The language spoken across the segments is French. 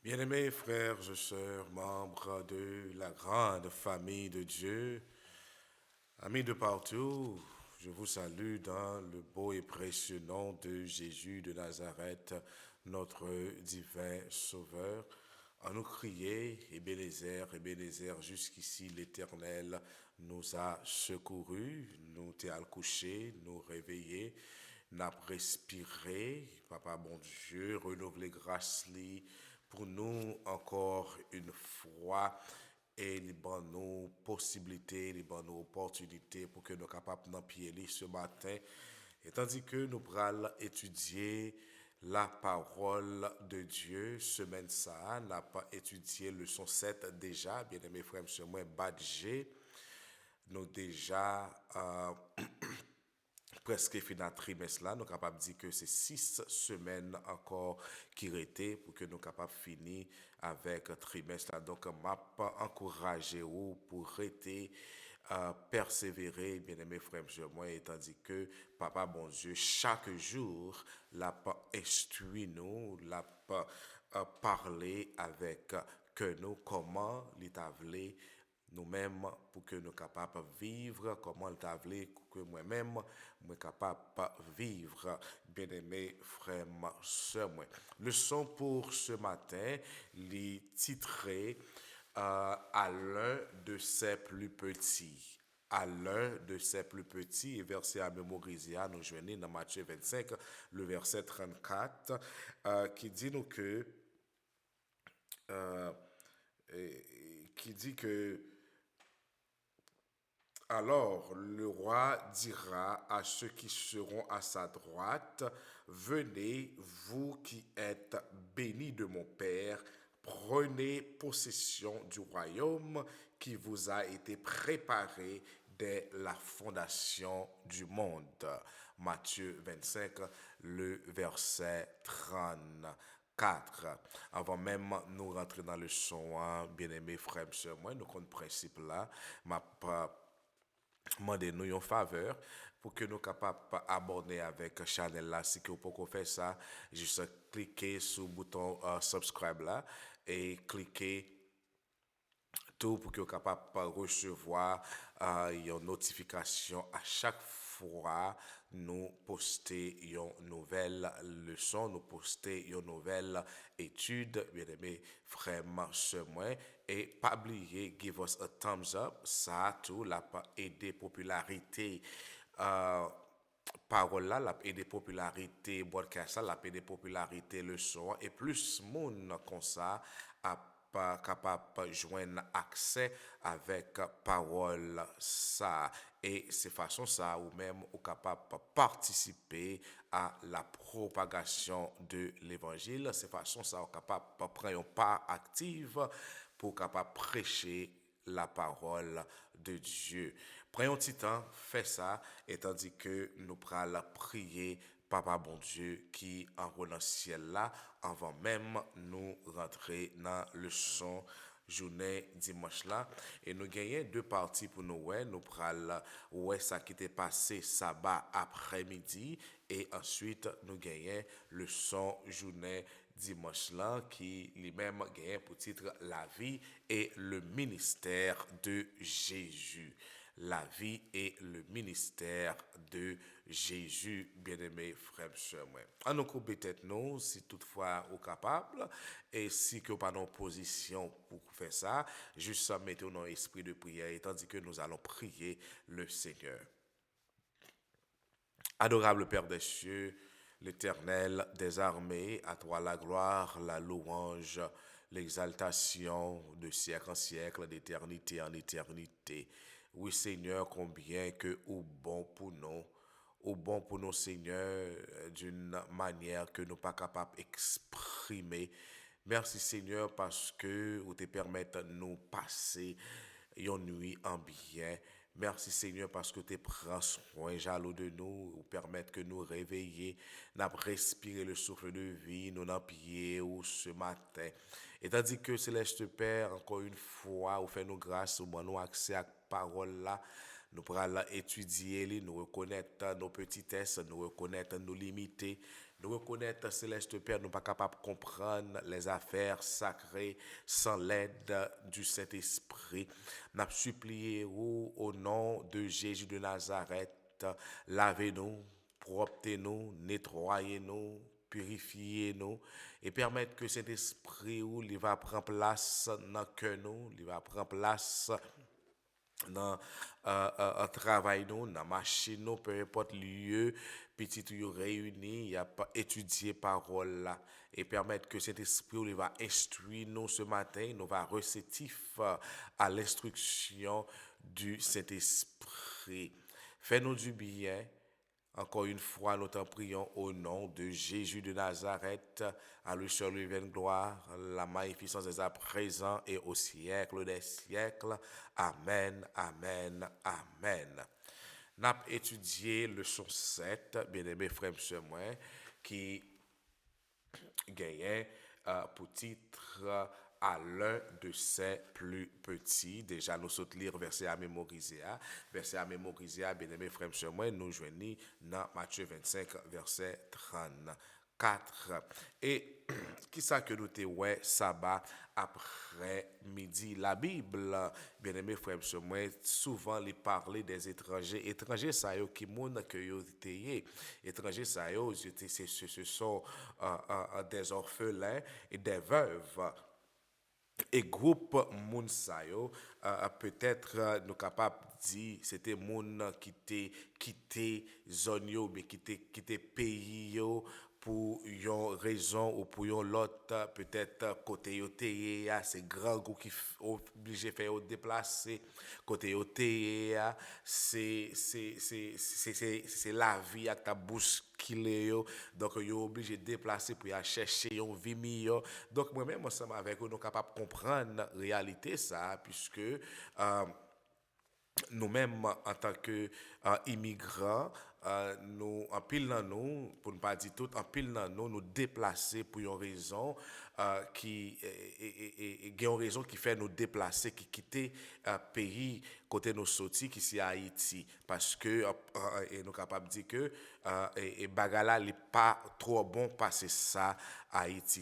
Bien-aimés frères et sœurs, membres de la grande famille de Dieu, amis de partout, je vous salue dans le beau et précieux nom de Jésus de Nazareth, notre divin Sauveur. En nous crier, Ebenezer, jusqu'ici l'Éternel nous a secourus, nous t'es al coucher, nous réveiller, n'a respiré, Papa bon Dieu, renouveler grâce li pour nous encore une fois et les bonnes possibilités, les bonnes opportunités pour que nous soyons capables d'empiler ce matin. Et tandis que nous pourrons étudier la parole de Dieu, semaine ça, n'a pas étudié leçon 7 déjà, bien aimé frère, monsieur, moi, badgé, nous déjà presque fini dans trimestre là, nous sommes capables de dire que c'est 6 semaines encore qui restent pour que nous soyons capables de finir avec un trimestre là. Donc, m'a pas encouragé ou pour rester persévérer, bien aimé frère, moi, et tandis que Papa, bon Dieu, chaque jour, l'a pas instruit nous, l'a pas parlé avec que nous, comment l'établir nous-mêmes pour que nous soyons capables de vivre, comment le voulu que moi-même, je suis capable de vivre, bien-aimés frères, sœurs. Leçon pour ce matin, les titré à l'un de ses plus petits. À l'un de ses plus petits, et verset à mémoriser, nous joignons dans Matthieu 25, le verset 34, qui dit nous que, euh, qui dit que alors le roi dira à ceux qui seront à sa droite, venez, vous qui êtes bénis de mon Père, prenez possession du royaume qui vous a été préparé dès la fondation du monde. Matthieu 25, le verset 34. Avant même nous rentrer dans le son, hein, bien-aimés frères et sœurs, moi, nous compte principe là, m'a demander nous une faveur pour que nous capables d'aborder avec Chanel là. Si que vous pouvez faire ça, juste cliquer sur le bouton subscribe là et cliquer tout pour que vous capable de recevoir une notification à chaque fois nous poster une nouvelle leçon, nous poster une nouvelle étude, bien aimé frère, sœur, moi, et pas oublier, give us a thumbs up, ça tout, l'a pas aidé popularité, euh, parole là, l'a aidé popularité, podcast là, l'a aidé popularité leçon, et plus monde comme ça, a pas capable de joindre accès avec parole ça et c'est façon ça ou même ou capable de participer à la propagation de l'évangile, c'est façon ça ou capable de prendre une part active pour capable prêcher la parole de Dieu. Prenons un petit temps, fais ça, et tandis que nous prenons prier Papa bon Dieu qui en dans le ciel là, avant même nous rentrer dans le son journée dimanche là. Et nous gagnons deux parties pour nous, ouais. Nous prenons ouais, ça qui était passé sabbat après-midi, et ensuite nous gagnons le son journée dimanche là qui lui-même gagne pour titre La vie et le ministère de Jésus. La vie et le ministère de Jésus, bien-aimé frère, sœur. En nous couper tête nous, si toutefois vous capable, et si que pas en position pour faire ça, juste mettez dans esprit de prière, et tandis que nous allons prier le Seigneur. Adorable Père des cieux, l'Éternel des armées, à toi la gloire, la louange, l'exaltation de siècle en siècle, d'éternité en éternité. Oui Seigneur, combien que ou bon pour nous Seigneur, d'une manière que nous pas capables d'exprimer. Merci Seigneur parce que vous te permettez de nous passer une nuit en bien. Merci Seigneur parce que tu prends soin jaloux de nous, ou permettre que nous réveiller, n'a respirer le souffle de vie, nous n'en pied ou ce matin. Et tandis que Céleste Père, encore une fois, vous fait nous grâce, ou nous accès à la parole là, nous pourrons étudier, nous reconnaître nos petitesses, nous reconnaître nos limités. Nous reconnaître, Céleste Père, nous pas capables de comprendre les affaires sacrées sans l'aide du Saint-Esprit. Nous supplié au nom de Jésus de Nazareth, lavez-nous, proptez-nous, nettoyez-nous, purifiez-nous et permettre que cet esprit il va prendre place dans le cœur nous, il va prendre place dans un travail nous, dans machine nous, peu importe lieu, petit ou réuni, il y a pas étudier parole là et permettre que cet esprit il va instruire nous ce matin, nous va réceptif à l'instruction du Saint-Esprit. Fais-nous du bien. Encore une fois, nous t'en prions au nom de Jésus de Nazareth, à lui seul lui vienne gloire, la magnificence des à présent et au siècle des siècles. Amen, amen, amen. N'a étudié leçon 7, bien-aimés frères et sœurs, qui gagnait pour titre à l'un de ses plus petits. Déjà, nous sautons lire verset à mémoriser. Verset à mémoriser, bien aimé frère, nous joignons dans Matthieu 25, verset 34. Et qui ça que nous te ouais sabbat après midi la Bible bien aimé frère souvent les parler des étrangers ça yo qui monde que yo teye étrangers ça yo ce sont des orphelins et des veuves et groupe moun sa yo peut-être nous capable dire c'était moun qui quitté zone yo mais quitté pays yo pour une raison ou pour une autre peut-être côté yo teye c'est grand goût qui obligé faire yo déplacer côté yo teye c'est la vie avec ta bousculé yo donc yo obligé de déplacer pour y aller chercher une vie meilleure donc moi même ensemble avec eux nous capable comprendre la réalité ça puisque nous-mêmes en tant que immigrants nous en pile dans nous pour ne pas dire tout en pile dans nous nous déplacer pour une raison qui une raison qui fait nous déplacer qui quitter pays côté nous sorti qui c'est Haïti parce que et nous capable dire que et bagala n'est pas trop bon passer ça Haïti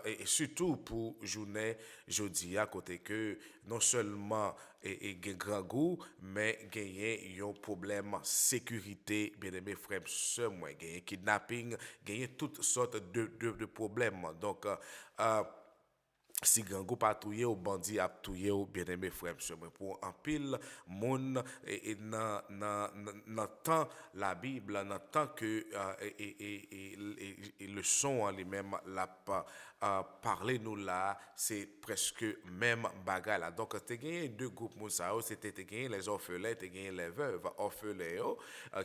et surtout pour journée jeudi à côté que non seulement et grand goût mais gagner un problème sécurité bien aimé frère sœur moi gagner kidnapping gagner toutes sortes de problèmes donc si gango patrouille ou bandit a touye ou bien aimé frère mais pour en pile moun et dans temps la Bible dans temps que et le son en lui-même la parler nous là c'est presque même bagarre là donc tu gagné deux groupes moun ça c'était gagné les orphelins tu gagné les veuves orphelins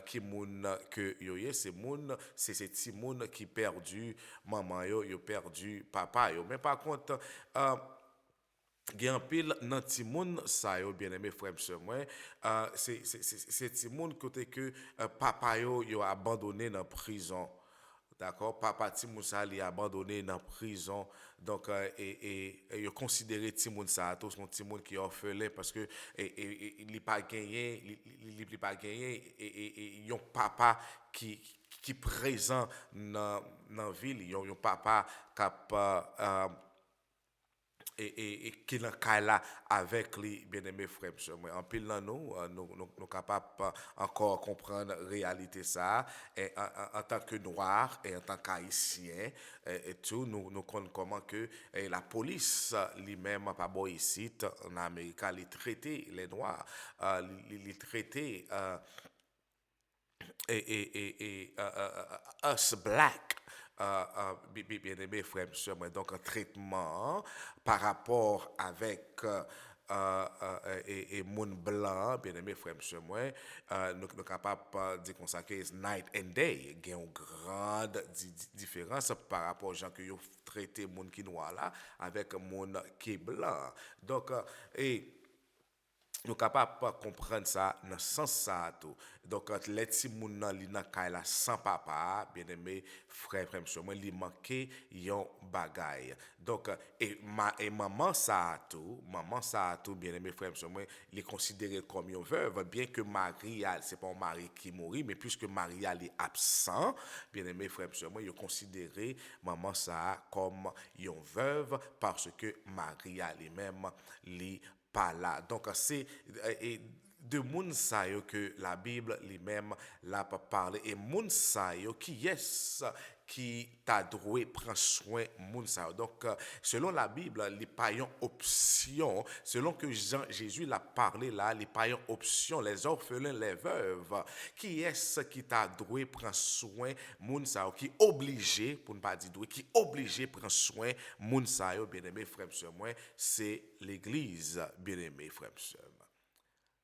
qui moun que yo c'est moun c'est ces petits moun qui perdu maman yo perdu papa yo mais par contre gen pile nan ti moun sa yo bien aimé frère sœur moi c'est ti moun côté que papa yo abandonné dans prison. D'accord, papa Timoussa li abandonné dans prison donc il considéré Timoun ça tout son Timoun qui est orphelin parce que il pas gagné il pas gagné et yon papa qui présent dans ville yon papa cap et qui dans cas là avec les bien-aimés frères moi en pile dans nous capables encore comprendre réalité ça et en tant que noir et en tant qu'haïtien et tout nous connaissons comment que la police lui-même pas bon ici en Amérique les traiter les noirs les traiter us black bien aimé frère monsieur donc un traitement par rapport avec et moun blanc bien aimé frère monsieur nous capable de consacrer night and day il y a une grande différence par rapport aux gens que yo traité moun qui noir là avec moun qui blanc donc et nous capables de comprendre ça dans le sens ça tout. Donc quand les petits moun nan li nan kay la sans papa, bien aimé frère sur moi li manqué yon bagay. Donc et maman ça tout bien aimé frère sur moi, li considéré comme une veuve bien que Marie c'est pas un mari qui mourit mais puisque Marie est absent, bien aimé frère sur moi, il considéré maman ça comme une veuve parce que Marie lui-même li pas là. Donc, c'est de moun sa yo que la Bible lui-même l'a pas parlé. Et moun sa yo qui est qui t'a doué prend soin moun sa yo. Donc, selon la Bible, les pas une option. Selon que Jésus l'a parlé là, les pas une option. Les orphelins, les veuves. Qui est-ce qui t'a doué prend soin moun sa yo? Qui obligé, pour ne pas dire doué, qui obligé prend soin moun sa yo, bien aimé frère sur moi, c'est l'église, bien aimé frère sur moi.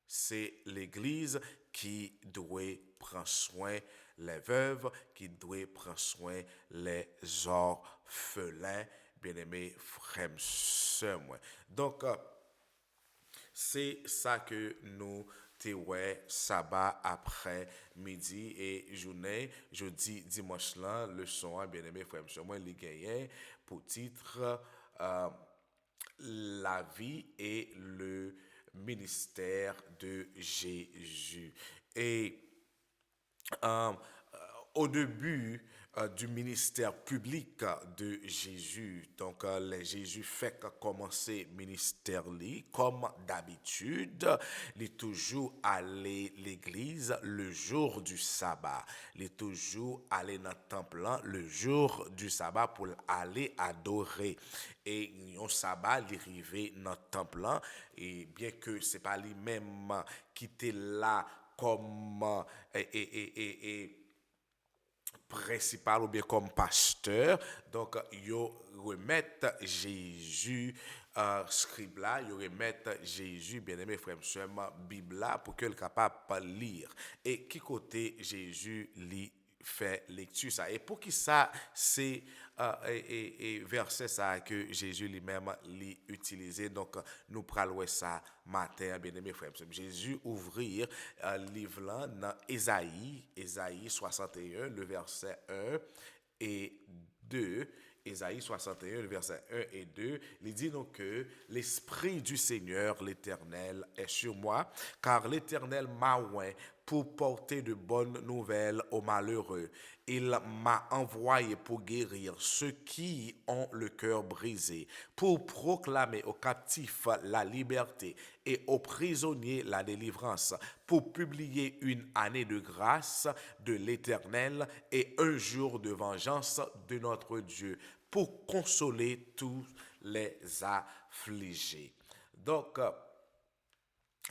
C'est l'église qui doit prendre soin les veuves, qui doit prendre soin les orphelins, bien-aimés frères et sœurs. Donc, c'est ça que nous ouais sabbat après midi et journée jeudi dimanche là leçon bien aimé frère monsieur moi les gagnants pour titre la vie et le ministère de Jésus. Et euh, au début du ministère public de Jésus, donc Jésus fait commencer ministère li, comme d'habitude, il est toujours allé l'église le jour du sabbat. Il est toujours allé dans le temple le jour du sabbat pour aller adorer. Et un sabbat, il est arrivé dans le temple et bien que c'est pas lui-même qui était là comme principal ou bien comme pasteur. Donc, yo remettent Jésus scribe là, yo remettent Jésus, bien-aimé frère monsieur, Bible là, pour que le capable de lire. Et qui côté Jésus lit fait lecture ça. Et pour qui ça, c'est verset ça que Jésus lui-même l'a utilisé. Donc, nous prenons ça matin, bien-aimé frère. Jésus ouvrir livre là dans Ésaïe 61, le verset 1 et 2. Ésaïe 61, le verset 1 et 2, il dit donc que l'Esprit du Seigneur, l'Éternel, est sur moi, car l'Éternel m'a oint pour porter de bonnes nouvelles aux malheureux. Il m'a envoyé pour guérir ceux qui ont le cœur brisé, pour proclamer aux captifs la liberté et aux prisonniers la délivrance, pour publier une année de grâce de l'Éternel et un jour de vengeance de notre Dieu, pour consoler tous les affligés. Donc,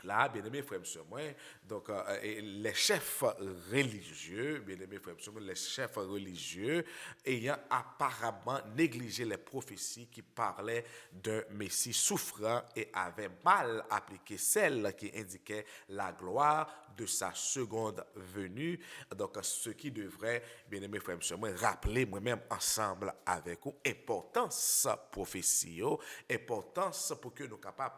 là, bien aimé frère monsieur moi, donc les chefs religieux, bien aimé frère monsieur moi, les chefs religieux ayant apparemment négligé les prophéties qui parlaient d'un Messie souffrant et avaient mal appliqué celles qui indiquaient la gloire de sa seconde venue. Donc, ce qui devrait, bien aimé frère monsieur moi, rappeler moi-même ensemble avec vous, importance prophétie, importance pour que nous capables,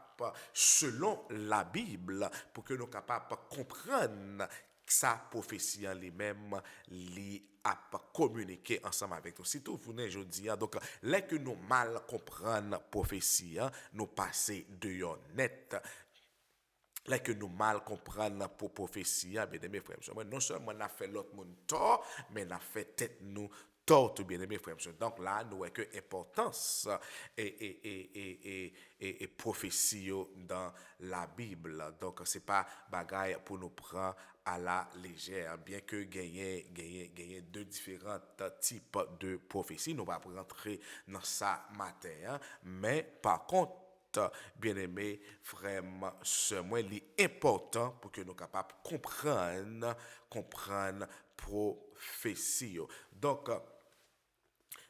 selon la Bible, pour que nous soyons capables de comprendre sa prophétie en lui-même, li a communiqué ensemble avec nous. Si tout vous n'êtes aujourd'hui, donc, là que nous mal comprendre prophétie, nous passer de net. Là que nous mal comprendre pour prophétie, bien aimé frère, non seulement on a fait l'autre monde tort, mais on a fait tête nous tort, tout bien aimé frère. Donc là, nous avons que importance et prophétie dans la Bible. Donc c'est pas bagaille pour nous prendre à la légère, bien que gagner deux différents types de prophéties. Nous va rentrer dans ça matin, mais par contre, bien-aimé, frère, ce moi, il est important pour que nous soyons capables de comprendre prophétie. Donc,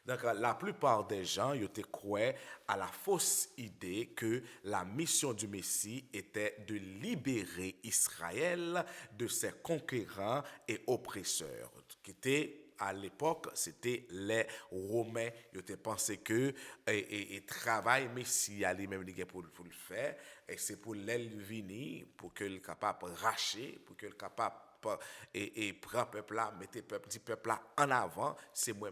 la plupart des gens, ils croient à la fausse idée que la mission du Messie était de libérer Israël de ses conquérants et oppresseurs, qui était à l'époque, c'était les Romains. Ils ont pensé que et travail Messie lui-même pour le faire. Et c'est pour l'elle venir, pour que le capable racher, pour que le capable et prend peuple là, mettez peuple, dit peuple là en avant, c'est moi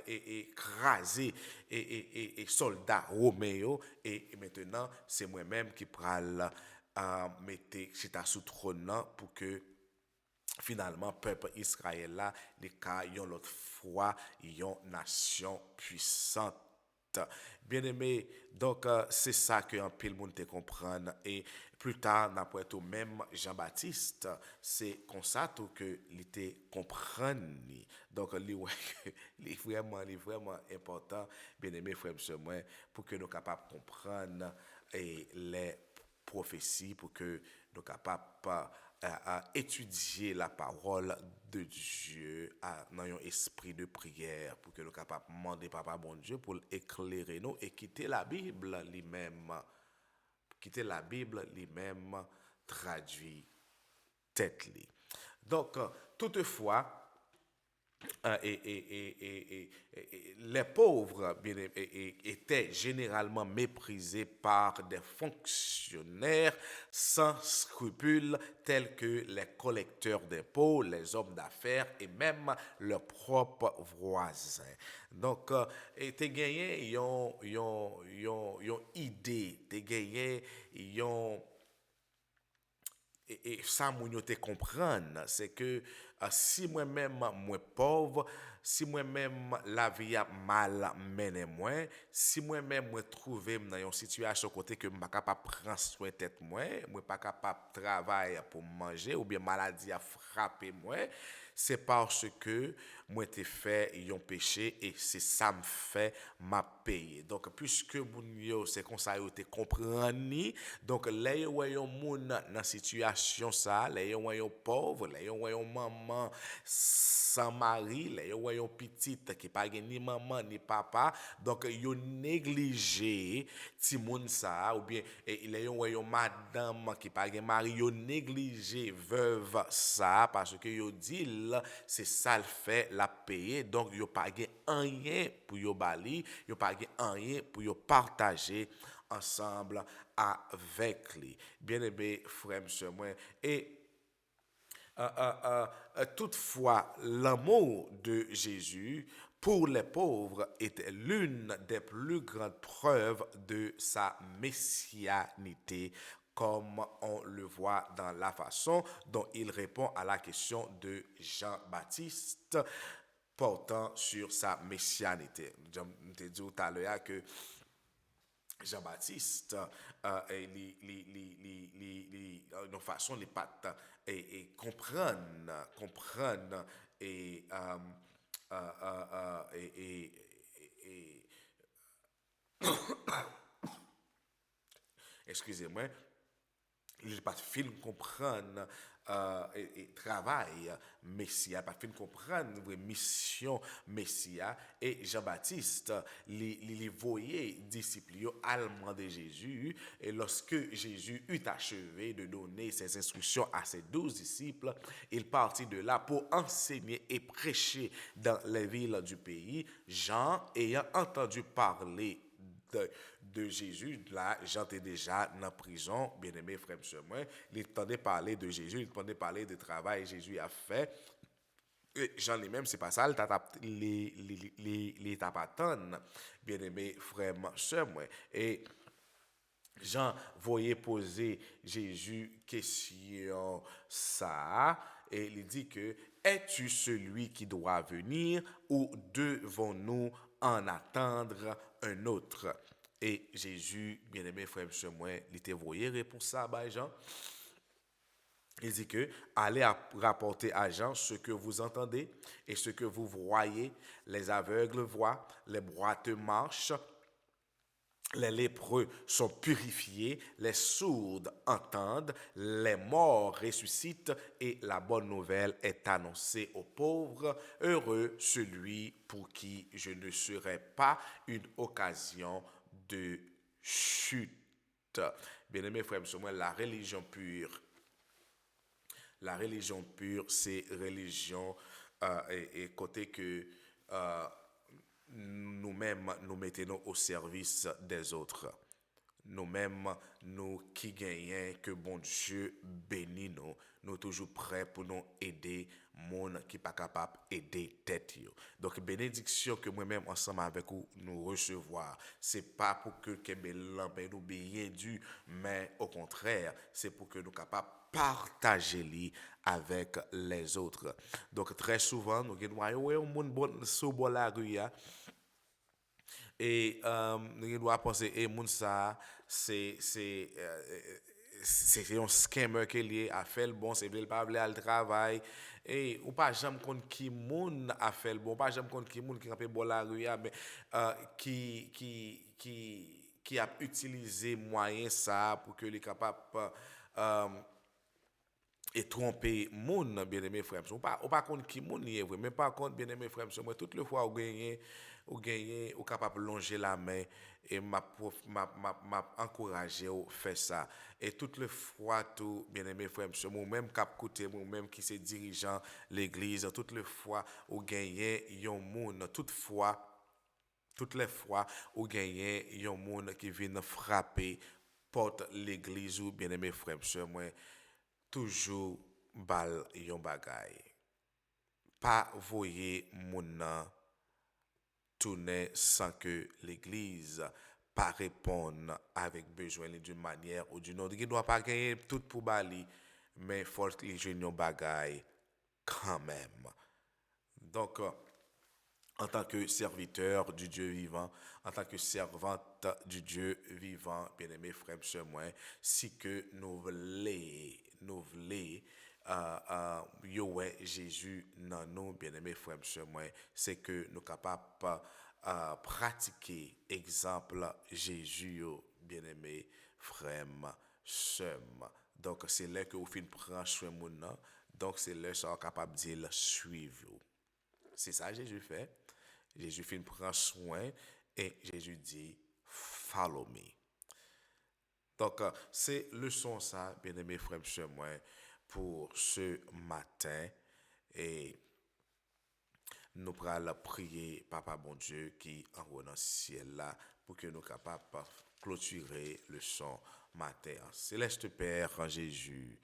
et écrasé et soldats romains et maintenant c'est moi-même qui pral mettre chita sous trône là pour que finalement peuple Israël là les cas yon l'autre fois yon nation puissante. Bien aimé, donc c'est ça que un pile monde te comprendre et plus tard d'après tout même Jean-Baptiste, c'est comme ça tout que il te comprendre. Donc lui ouais il est vraiment important bien aimé frère monsieur moi pour que nous capables de comprendre et les prophéties pour que nous capables à étudier la parole de Dieu dans un esprit de prière pour que nous capables de demander papa bon Dieu pour éclairer nous et quitter la Bible lui-même traduit tête li. Donc toutefois les pauvres étaient généralement méprisés par des fonctionnaires sans scrupules tels que les collecteurs d'impôts, les hommes d'affaires et même leurs propres voisins. Donc, tu gagné une idée, tu gagné et ça, moun yo te comprendre, c'est que si moi-même, moi pauvre, si moi-même la vie a mal mené moi, si moi-même moi trouvé dans une situation côté que je pas capable prendre soin tête moi pas capable travailler pour manger ou bien maladie a frappé moi, c'est parce que moi t'ai fait un péché et c'est ça me fait m'a payer. Donc puisque moun yo c'est comme ça yo te comprendre, donc les yo moun dans situation ça, les yo pauvre, les yo maman sans mari, les yo petite qui pas ni maman ni papa, donc yo négligé ti moun ça ou bien les yo madame qui pas mari, yo négligé veuve ça parce que yo dit c'est ça le fait la payer donc yo pas rien pour yo bali, yo pas rien pour yo partager ensemble avec lui. Bien-aimé frère monsieur moi et toutefois, l'amour de Jésus pour les pauvres était l'une des plus grandes preuves de sa messianité, comme on le voit dans la façon dont il répond à la question de Jean-Baptiste portant sur sa messianité. Je t'ai dit tout à l'heure que Jean-Baptiste, nos façons, les pattes, et comprendre, et, et- excusez-moi, il pas film comprendre et travail Messia, pas film comprendre vraie mission Messia et Jean-Baptiste les voyait disciples allemands de Jésus et lorsque Jésus eut achevé de donner ses instructions à ses 12 disciples, il partit de là pour enseigner et prêcher dans les villes du pays. Jean ayant entendu parler de Jésus, là, j'étais déjà dans la prison, bien-aimé frère, monsieur, moi, il entendait parler de Jésus, il entendait parler du travail que Jésus a fait. Et Jean lui-même, c'est pas ça, les tapatonnes, bien-aimé frère, monsieur, moi. Et Jean voyait poser Jésus question ça, et il dit que es-tu celui qui doit venir ou devons-nous en attendre un autre? Et Jésus, bien-aimé frère, monsieur, moi, il était voyé répond ça, bah, Jean. Il dit que allez rapporter à Jean ce que vous entendez et ce que vous voyez. Les aveugles voient, les boiteux marchent, les lépreux sont purifiés, les sourds entendent, les morts ressuscitent et la bonne nouvelle est annoncée aux pauvres. Heureux celui pour qui je ne serai pas une occasion de chute. Bien-aimés frères et sœurs, la religion pure La religion pure, c'est religion et côté que euh, nous-mêmes nous mettons au service des autres. Nous-mêmes, nous qui gagnons, que bon Dieu bénit nous, nous toujours prêts pour nous aider, monde qui pas capable d'aider tête yo. Donc bénédiction que moi-même ensemble avec vous nous recevoir, c'est pas pour que nous bien dû, mais au contraire, c'est pour que nous capables partager li avec les autres. Donc très souvent nous avons ouais, un monde bon sous la rue et nous doit penser et moun ça c'est un scammer qui est lié à faire le bon c'est le pas aller au travail et ou pas jamais compte qui moun a fait le bon pas jamais compte qui moun qui campé bon la rue mais qui a utilisé moyen ça pour que les capable euh, et tromper moun bien aimé frère ou pas contre qui moun est vrai mais par contre bien aimé frère moi toutes les fois ou capable longer la main et m'a encouragé ou faire ça et toutes les fois tout bien aimé frère moi même cap côté moi même qui c'est dirigeant l'église toutes les fois ou gagner yon moun toutes les fois ou gagner yon moun qui vient frapper porte l'église ou bien aimé frère moi toujours bal yon bagay. Pas voyer moun nan tourner sans que l'église pas répondre avec besoin d'une manière ou d'une autre. Il ne doit pas gagner tout pour bali, mais faut que les jeunes yon bagay quand même. Donc, en tant que serviteur du Dieu vivant, en tant que servante du Dieu vivant, bien-aimés frères et sœurs, moi, si que nous voulons, Jésus dans nous, bien-aimés frères et sœurs, moi, c'est que nous sommes capables de pratiquer exemple Jésus, bien-aimés frères et sœurs. Donc, c'est là que vous finissez prendre soin de nous, donc c'est là que vous êtes capable de dire suivre. C'est ça que Jésus fait. Jésus fait prendre soin et Jésus dit follow me. Donc c'est leçon ça bien aimé frère et moi pour ce matin et nous allons prier papa bon Dieu qui en haut dans le ciel là pour que nous capables clôturer le son matin. Céleste Père en Jésus,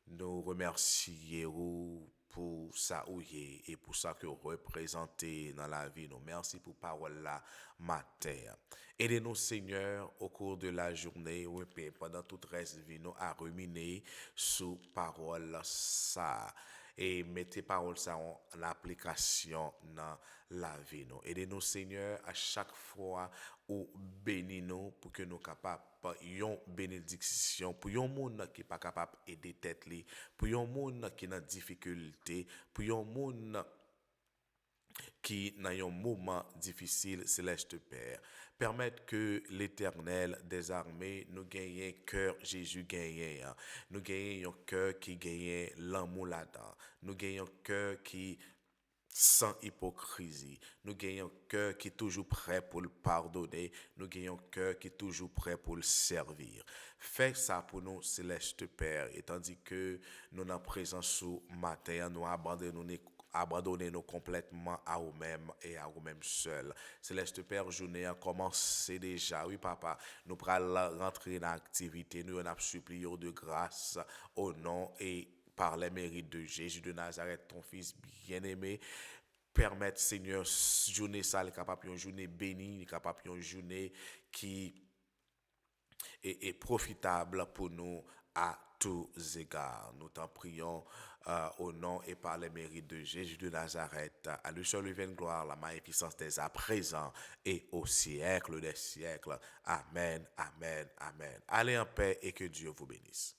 nous remercions pour ça où et pour ça que vous représentez dans la vie. Nous merci pour parole là matin. Aidez-nous Seigneur au cours de la journée ou pendant toute reste vie nous à ruminer sous parole ça et mettez parole ça en application dans la vie nous. Aidez-nous Seigneur à chaque fois ou bénis-nous pour que nous capables yon bénédiction pour yon monde qui pas capable aider tête li pour yon monde qui dans difficulté pour yon monde qui dans un moment difficile céleste Père permettre que l'Éternel des armées nous gagne cœur Jésus gagne nous gagne un cœur qui gagne l'amour là-dedans nous gagne un cœur qui sans hypocrisie. Nous gagnons un cœur qui est toujours prêt pour le pardonner. Nous gagnons un cœur qui est toujours prêt pour le servir. Fais ça pour nous, Céleste Père. Et tandis que nous en présence sous matin, nous abandonnons complètement à nous-mêmes et à nous-mêmes seuls. Céleste Père, journée a commencé déjà. Oui, papa, nous allons rentrer dans l'activité. Nous avons supplié de grâce au nom et par les mérites de Jésus de Nazareth, ton Fils bien-aimé, permettre, Seigneur, journée ça, capable une journée bénie, capable une journée qui est profitable pour nous à tous égards. Nous t'en prions au nom et par les mérites de Jésus de Nazareth, à lui seul lui vienne gloire, la magnificence des à présent et au siècle des siècles. Amen, amen, amen. Allez en paix et que Dieu vous bénisse.